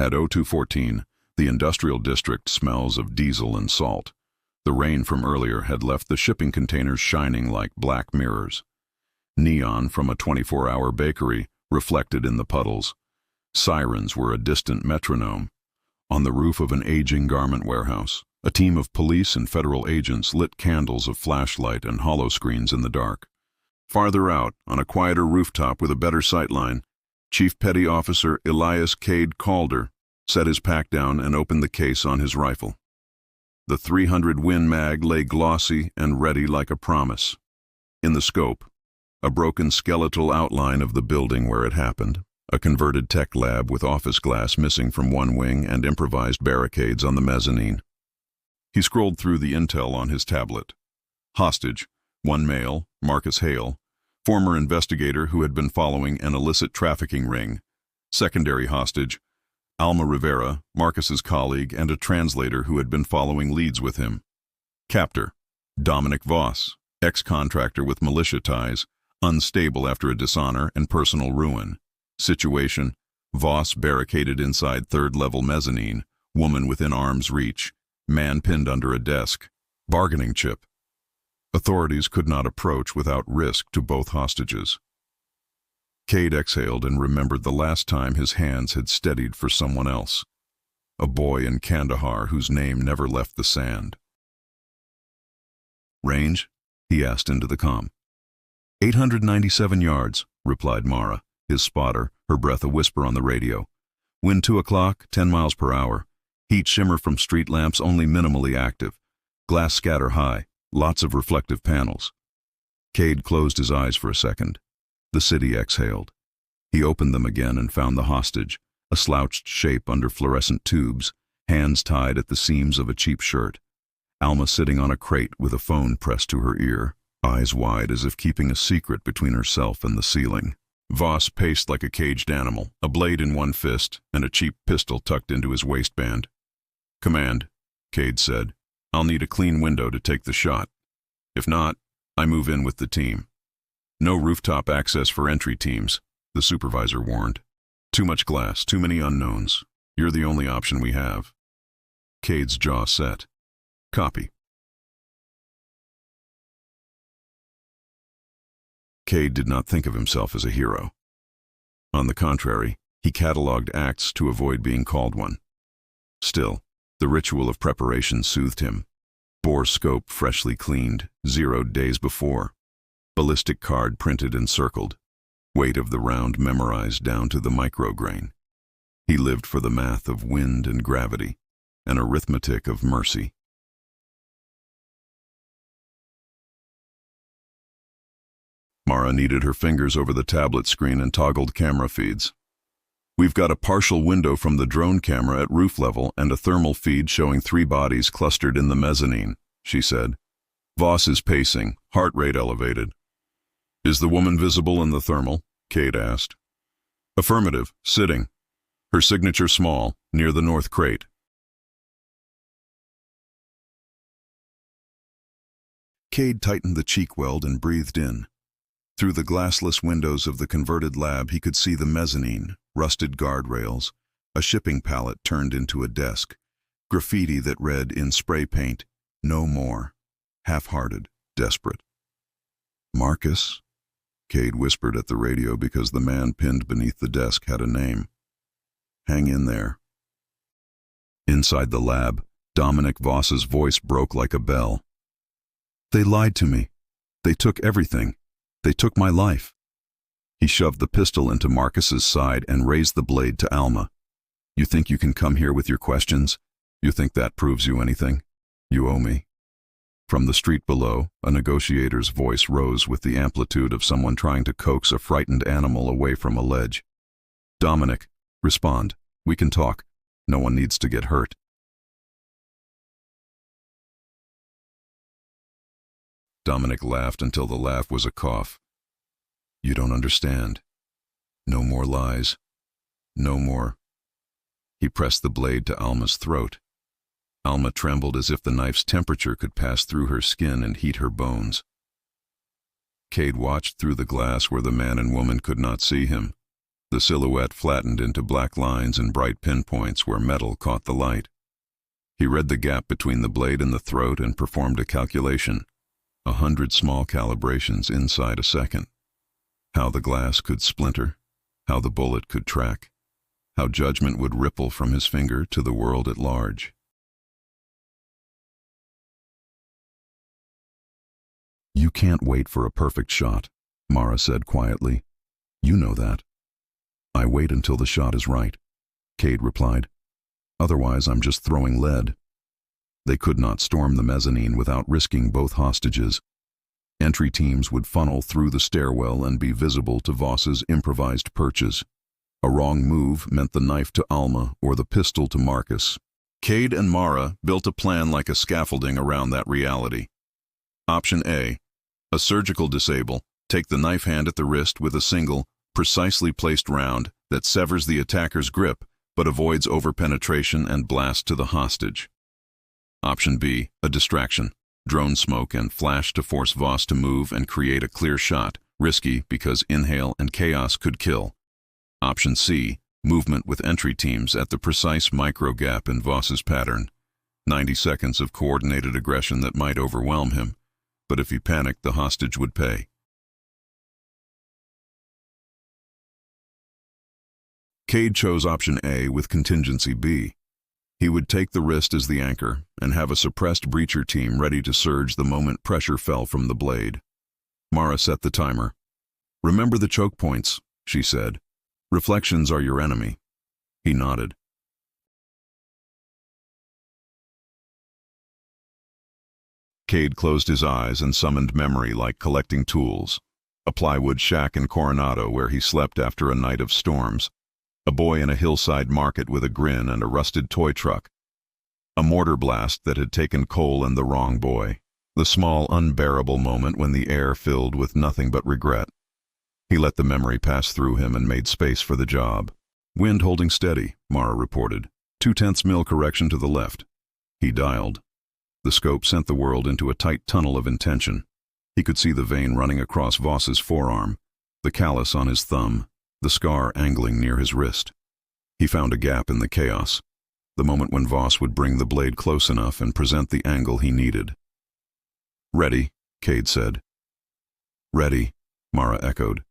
At 02:14, the industrial district smells of diesel and salt. The rain from earlier had left the shipping containers shining like black mirrors. Neon from a 24-hour bakery reflected in the puddles. Sirens were a distant metronome. On the roof of an aging garment warehouse, a team of police and federal agents lit candles of flashlight and hollow screens in the dark. Farther out, on a quieter rooftop with a better sightline, Chief Petty Officer Elias Cade Calder set his pack down and opened the case on his rifle. The .300 Win Mag lay glossy and ready like a promise. In the scope, a broken skeletal outline of the building where it happened, a converted tech lab with office glass missing from one wing and improvised barricades on the mezzanine. He scrolled through the intel on his tablet. Hostage, one male, Marcus Hale, former investigator who had been following an illicit trafficking ring. Secondary hostage, Alma Rivera, Marcus's colleague and a translator who had been following leads with him. Captor, Dominic Voss, ex-contractor with militia ties, unstable after a dishonor and personal ruin. Situation, Voss barricaded inside third-level mezzanine, woman within arm's reach, man pinned under a desk. Bargaining chip. Authorities could not approach without risk to both hostages. Cade exhaled and remembered the last time his hands had steadied for someone else. A boy in Kandahar whose name never left the sand. Range? He asked into the comm. 897 yards, replied Mara, his spotter, her breath a whisper on the radio. Wind 2 o'clock, 10 miles per hour. Heat shimmer from street lamps only minimally active. Glass scatter high, lots of reflective panels. Cade closed his eyes for a second. The city exhaled. He opened them again and found the hostage, a slouched shape under fluorescent tubes, hands tied at the seams of a cheap shirt. Alma sitting on a crate with a phone pressed to her ear, eyes wide as if keeping a secret between herself and the ceiling. Voss paced like a caged animal, a blade in one fist and a cheap pistol tucked into his waistband. Command, Cade said. I'll need a clean window to take the shot. If not, I move in with the team. No rooftop access for entry teams, the supervisor warned. Too much glass, too many unknowns. You're the only option we have. Cade's jaw set. Copy. Cade did not think of himself as a hero. On the contrary, he catalogued acts to avoid being called one. Still, the ritual of preparation soothed him. Bore scope freshly cleaned, zeroed days before. Ballistic card printed and circled. Weight of the round memorized down to the micrograin. He lived for the math of wind and gravity, an arithmetic of mercy. Mara kneaded her fingers over the tablet screen and toggled camera feeds. We've got a partial window from the drone camera at roof level and a thermal feed showing 3 bodies clustered in the mezzanine, she said. Voss is pacing, heart rate elevated. Is the woman visible in the thermal? Cade asked. Affirmative, sitting. Her signature small, near the north crate. Cade tightened the cheek weld and breathed in. Through the glassless windows of the converted lab he could see the mezzanine, rusted guardrails, a shipping pallet turned into a desk, graffiti that read in spray paint, "No more," half-hearted, desperate. Marcus? Cade whispered at the radio because the man pinned beneath the desk had a name. Hang in there. Inside the lab, Dominic Voss's voice broke like a bell. They lied to me. They took everything. They took my life. He shoved the pistol into Marcus's side and raised the blade to Alma. You think you can come here with your questions? You think that proves you anything? You owe me. From the street below, a negotiator's voice rose with the amplitude of someone trying to coax a frightened animal away from a ledge. Dominic, respond. We can talk. No one needs to get hurt. Dominic laughed until the laugh was a cough. You don't understand. No more lies. No more. He pressed the blade to Alma's throat. Alma trembled as if the knife's temperature could pass through her skin and heat her bones. Cade watched through the glass where the man and woman could not see him. The silhouette flattened into black lines and bright pinpoints where metal caught the light. He read the gap between the blade and the throat and performed a calculation. 100 small calibrations inside a second. How the glass could splinter, how the bullet could track, how judgment would ripple from his finger to the world at large. "You can't wait for a perfect shot," Mara said quietly. "You know that." "I wait until the shot is right," Cade replied. "Otherwise, I'm just throwing lead." They could not storm the mezzanine without risking both hostages. Entry teams would funnel through the stairwell and be visible to Voss's improvised perches. A wrong move meant the knife to Alma or the pistol to Marcus. Cade and Mara built a plan like a scaffolding around that reality. Option A. A surgical disable. Take the knife hand at the wrist with a single, precisely placed round that severs the attacker's grip but avoids overpenetration and blast to the hostage. Option B. A distraction. Drone smoke and flash to force Voss to move and create a clear shot, risky because inhale and chaos could kill. Option C. Movement with entry teams at the precise micro gap in Voss's pattern. 90 seconds of coordinated aggression that might overwhelm him, but if he panicked, the hostage would pay. Cade chose option A with contingency B. He would take the wrist as the anchor and have a suppressed breacher team ready to surge the moment pressure fell from the blade. Mara set the timer. "Remember the choke points," she said. "Reflections are your enemy." He nodded. Cade closed his eyes and summoned memory like collecting tools. A plywood shack in Coronado where he slept after a night of storms. A boy in a hillside market with a grin and a rusted toy truck. A mortar blast that had taken Cole and the wrong boy. The small, unbearable moment when the air filled with nothing but regret. He let the memory pass through him and made space for the job. "Wind holding steady," Mara reported. 2/10 mil correction to the left. He dialed. The scope sent the world into a tight tunnel of intention. He could see the vein running across Voss's forearm, the callus on his thumb, the scar angling near his wrist. He found a gap in the chaos, the moment when Voss would bring the blade close enough and present the angle he needed. "Ready," Cade said. "Ready," Mara echoed.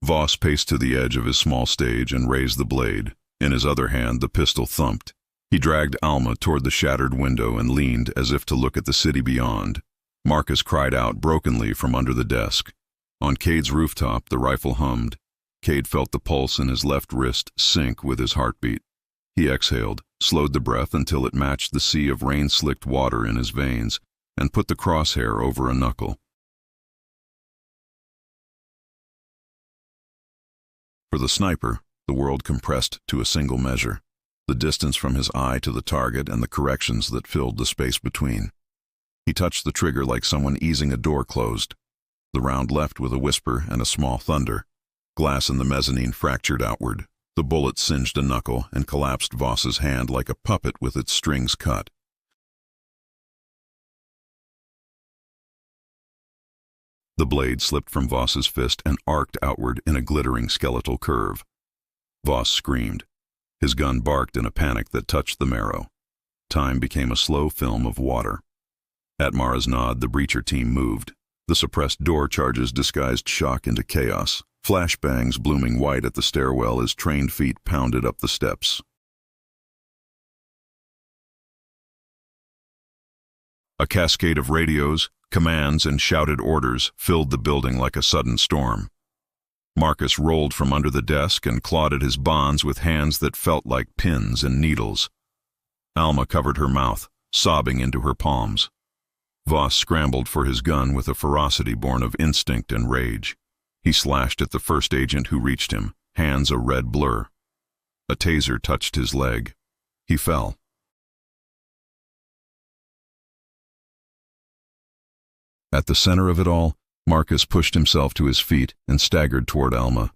Voss paced to the edge of his small stage and raised the blade. In his other hand, the pistol thumped. He dragged Alma toward the shattered window and leaned as if to look at the city beyond. Marcus cried out brokenly from under the desk. On Cade's rooftop, the rifle hummed. Cade felt the pulse in his left wrist sync with his heartbeat. He exhaled, slowed the breath until it matched the sea of rain-slicked water in his veins, and put the crosshair over a knuckle. For the sniper, the world compressed to a single measure, the distance from his eye to the target and the corrections that filled the space between. He touched the trigger like someone easing a door closed. The round left with a whisper and a small thunder. Glass in the mezzanine fractured outward. The bullet singed a knuckle and collapsed Voss's hand like a puppet with its strings cut. The blade slipped from Voss's fist and arced outward in a glittering skeletal curve. Voss screamed. His gun barked in a panic that touched the marrow. Time became a slow film of water. At Mara's nod, the breacher team moved. The suppressed door charges disguised shock into chaos. Flashbangs blooming white at the stairwell as trained feet pounded up the steps. A cascade of radios, commands, and shouted orders filled the building like a sudden storm. Marcus rolled from under the desk and clawed at his bonds with hands that felt like pins and needles. Alma covered her mouth, sobbing into her palms. Voss scrambled for his gun with a ferocity born of instinct and rage. He slashed at the first agent who reached him, hands a red blur. A taser touched his leg. He fell. At the center of it all, Marcus pushed himself to his feet and staggered toward Alma.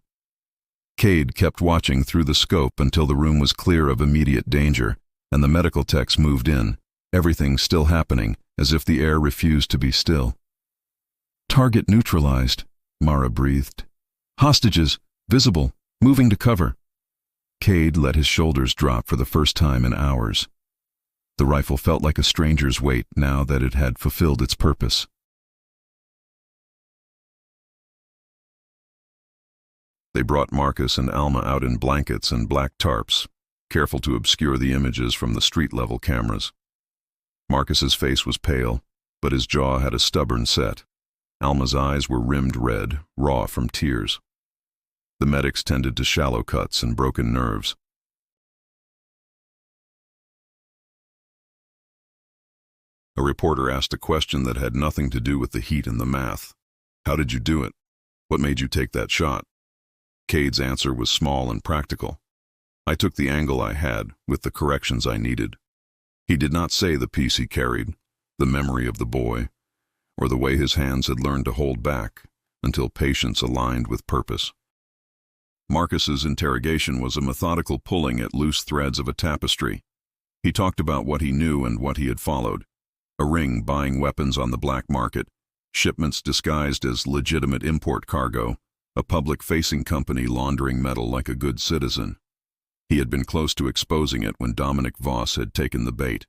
Cade kept watching through the scope until the room was clear of immediate danger, and the medical techs moved in, everything still happening, as if the air refused to be still. Target neutralized, Mara breathed. Hostages, visible, moving to cover. Cade let his shoulders drop for the first time in hours. The rifle felt like a stranger's weight now that it had fulfilled its purpose. They brought Marcus and Alma out in blankets and black tarps, careful to obscure the images from the street-level cameras. Marcus's face was pale, but his jaw had a stubborn set. Alma's eyes were rimmed red, raw from tears. The medics tended to shallow cuts and broken nerves. A reporter asked a question that had nothing to do with the heat and the math. How did you do it? What made you take that shot? Cade's answer was small and practical. I took the angle I had, with the corrections I needed. He did not say the piece he carried, the memory of the boy, or the way his hands had learned to hold back, until patience aligned with purpose. Marcus's interrogation was a methodical pulling at loose threads of a tapestry. He talked about what he knew and what he had followed. A ring buying weapons on the black market, shipments disguised as legitimate import cargo, a public-facing company laundering metal like a good citizen. He had been close to exposing it when Dominic Voss had taken the bait.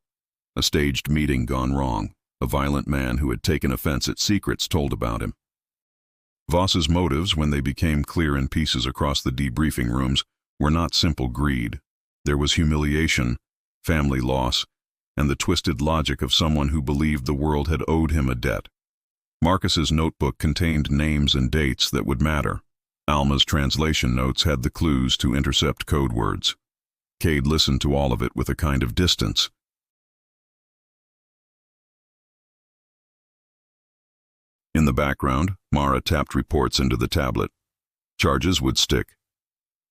A staged meeting gone wrong, a violent man who had taken offense at secrets told about him. Voss's motives, when they became clear in pieces across the debriefing rooms, were not simple greed. There was humiliation, family loss, and the twisted logic of someone who believed the world had owed him a debt. Marcus's notebook contained names and dates that would matter. Alma's translation notes had the clues to intercept code words. Cade listened to all of it with a kind of distance. In the background, Mara tapped reports into the tablet. Charges would stick.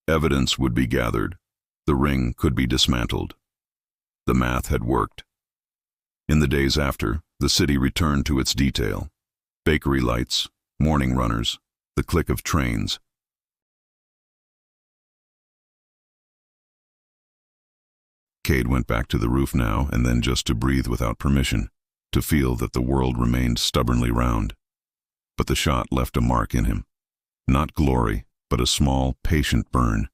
Evidence would be gathered. The ring could be dismantled. The math had worked. In the days after, the city returned to its detail. Bakery lights, morning runners, the click of trains. Cade went back to the roof now and then just to breathe without permission, to feel that the world remained stubbornly round. But the shot left a mark in him. Not glory, but a small, patient burn.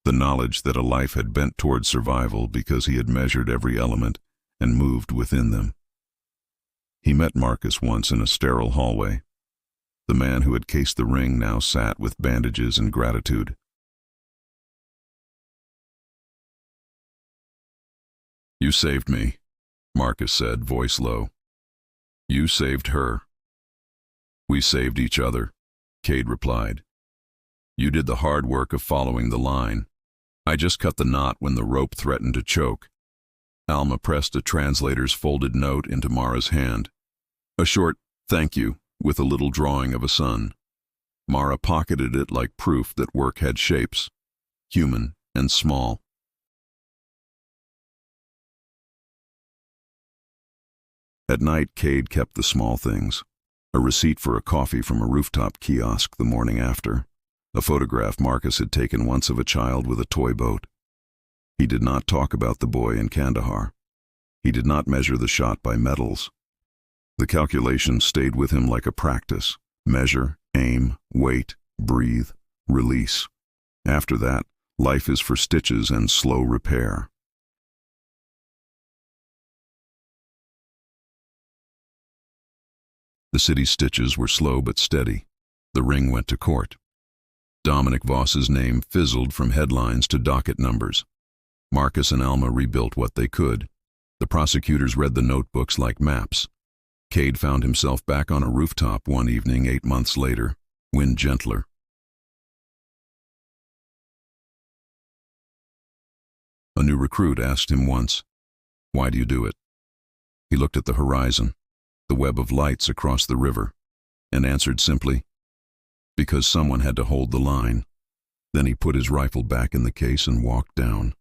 The knowledge that a life had bent toward survival because he had measured every element and moved within them. He met Marcus once in a sterile hallway. The man who had cased the ring now sat with bandages and gratitude. "You saved me," Marcus said, voice low. "You saved her." "We saved each other," Cade replied. "You did the hard work of following the line. I just cut the knot when the rope threatened to choke." Alma pressed a translator's folded note into Mara's hand. A short "thank you" with a little drawing of a sun. Mara pocketed it like proof that work had shapes, human and small. At night, Cade kept the small things. A receipt for a coffee from a rooftop kiosk the morning after. A photograph Marcus had taken once of a child with a toy boat. He did not talk about the boy in Kandahar. He did not measure the shot by medals. The calculation stayed with him like a practice. Measure, aim, wait, breathe, release. After that, life is for stitches and slow repair. The city's stitches were slow but steady. The ring went to court. Dominic Voss's name fizzled from headlines to docket numbers. Marcus and Alma rebuilt what they could. The prosecutors read the notebooks like maps. Cade found himself back on a rooftop one evening 8 months later, wind gentler. A new recruit asked him once, "Why do you do it?" He looked at the horizon, the web of lights across the river, and answered simply, "Because someone had to hold the line." Then he put his rifle back in the case and walked down.